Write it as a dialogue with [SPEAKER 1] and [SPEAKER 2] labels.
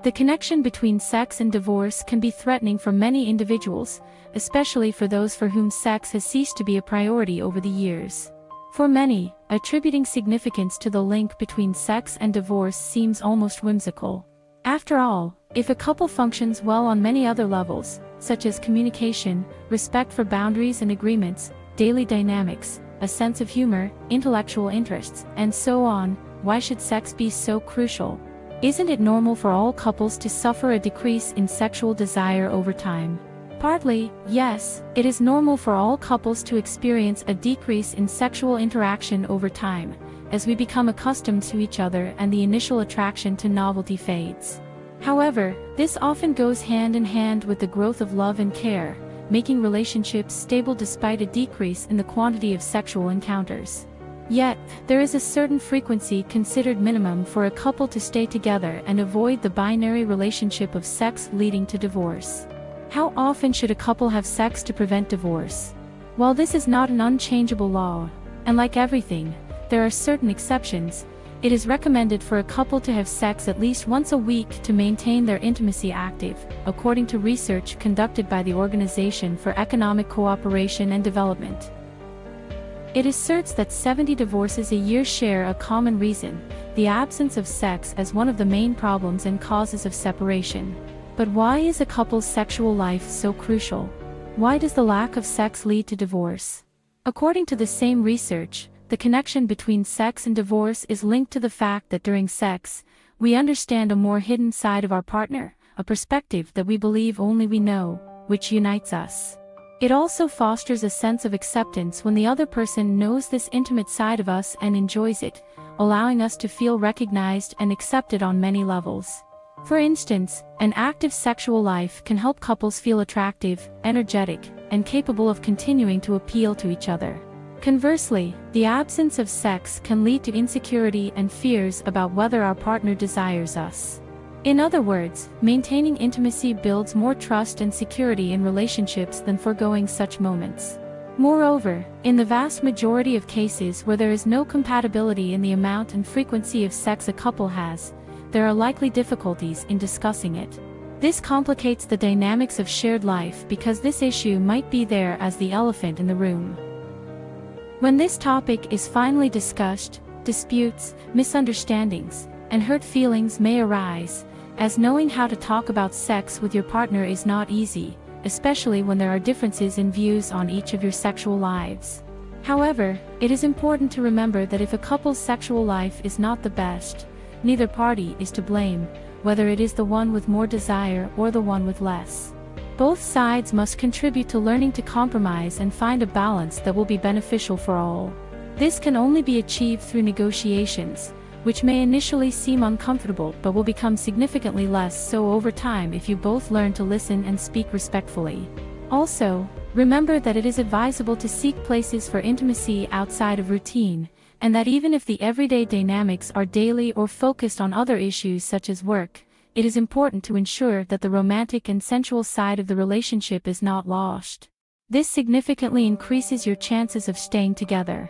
[SPEAKER 1] The connection between sex and divorce can be threatening for many individuals, especially for those for whom sex has ceased to be a priority over the years. For many, attributing significance to the link between sex and divorce seems almost whimsical. After all, if a couple functions well on many other levels, such as communication, respect for boundaries and agreements, daily dynamics, a sense of humor, intellectual interests, and so on, why should sex be so crucial? Isn't it normal for all couples to suffer a decrease in sexual desire over time? Partly, yes, it is normal for all couples to experience a decrease in sexual interaction over time, as we become accustomed to each other and the initial attraction to novelty fades. However, this often goes hand in hand with the growth of love and care, making relationships stable despite a decrease in the quantity of sexual encounters. Yet, there is a certain frequency considered minimum for a couple to stay together and avoid the binary relationship of sex leading to divorce. How often should a couple have sex to prevent divorce? While this is not an unchangeable law, and like everything, there are certain exceptions, it is recommended for a couple to have sex at least once a week to maintain their intimacy active, according to research conducted by the Organization for Economic Cooperation and Development. It asserts that 70 divorces a year share a common reason, the absence of sex as one of the main problems and causes of separation. But why is a couple's sexual life so crucial? Why does the lack of sex lead to divorce? According to the same research, the connection between sex and divorce is linked to the fact that during sex, we understand a more hidden side of our partner, a perspective that we believe only we know, which unites us. It also fosters a sense of acceptance when the other person knows this intimate side of us and enjoys it, allowing us to feel recognized and accepted on many levels. For instance, an active sexual life can help couples feel attractive, energetic, and capable of continuing to appeal to each other. Conversely, the absence of sex can lead to insecurity and fears about whether our partner desires us. In other words, maintaining intimacy builds more trust and security in relationships than foregoing such moments. Moreover, in the vast majority of cases where there is no compatibility in the amount and frequency of sex a couple has, there are likely difficulties in discussing it. This complicates the dynamics of shared life because this issue might be there as the elephant in the room. When this topic is finally discussed, disputes, misunderstandings, and hurt feelings may arise, as knowing how to talk about sex with your partner is not easy, especially when there are differences in views on each of your sexual lives. However, it is important to remember that if a couple's sexual life is not the best, neither party is to blame, whether it is the one with more desire or the one with less. Both sides must contribute to learning to compromise and find a balance that will be beneficial for all. This can only be achieved through negotiations, which may initially seem uncomfortable but will become significantly less so over time if you both learn to listen and speak respectfully. Also, remember that it is advisable to seek places for intimacy outside of routine, and that even if the everyday dynamics are daily or focused on other issues such as work, it is important to ensure that the romantic and sensual side of the relationship is not lost. This significantly increases your chances of staying together.